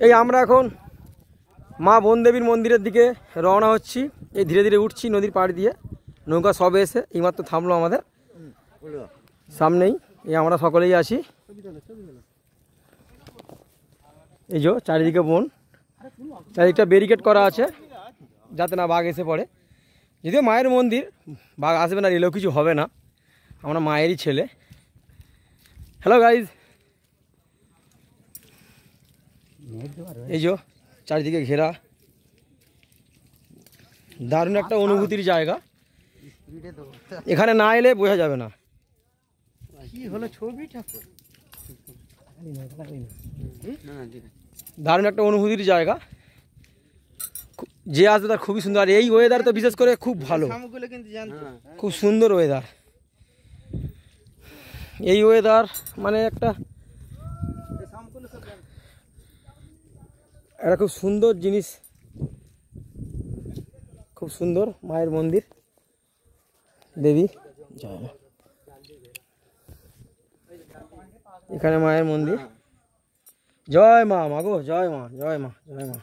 এই আমরা এখন মা বনদেবীর মন্দিরের দিকে রওনা হচ্ছি। এই ধীরে ধীরে উঠছি নদীর পাড় দিয়ে। নৌকা সবে এসে এইমাত্র থামলো আমাদের সামনেই। এই আমরা সকলেই আসি। এই যে চারিদিকে বন, চারিদিকটা ব্যারিকেড করা আছে যাতে না বাঘ এসে পড়ে। যদিও মায়ের মন্দির, বাঘ আসবে না এলেও কিছু হবে না, আমরা মায়েরই ছেলে। হ্যালো গাইজ, এই যে চারিদিকে ঘেরা, দারুণ একটা অনুভূতির জায়গা। এখানে না এলে বোঝা যাবে না দারুণ একটা অনুভূতির জায়গা। যে আসবে তার খুবই সুন্দর। আর এই ওয়েদার তো বিশেষ করে খুব ভালো, খুব সুন্দর ওয়েদার। এই ওয়েদার মানে একটা খুব সুন্দর জিনিস, খুব সুন্দর মায়ের মন্দির দেবী। এখানে মায়ের মন্দির। জয় মা, মাগো জয় মা, জয় মা, জয় মা,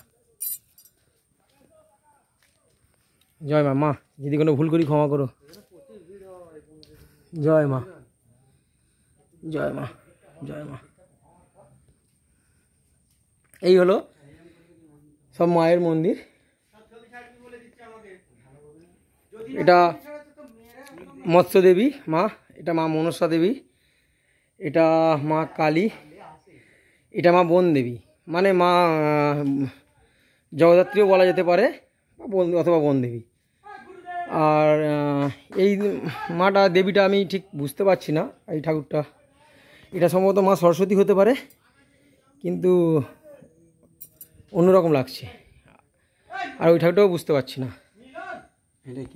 জয় মা। মা যদি কোনো ভুল করি ক্ষমা করো। জয় মা, জয় মা, জয় মা। এই হলো সব মায়ের মন্দির। এটা মৎস্য দেবী মা, এটা মা মনসা দেবী, এটা মা কালী, এটা মা বন দেবী, মানে মা জগদ্ধাত্রীও বলা যেতে পারে, অথবা বন দেবী। আর এই মাটা দেবীটা আমি ঠিক বুঝতে পারছি না। এই ঠাকুরটা, এটা সম্ভবত মা সরস্বতী হতে পারে, কিন্তু অন্যরকম লাগছে। আর ওই ঠাকুরটাও বুঝতে পারছি না।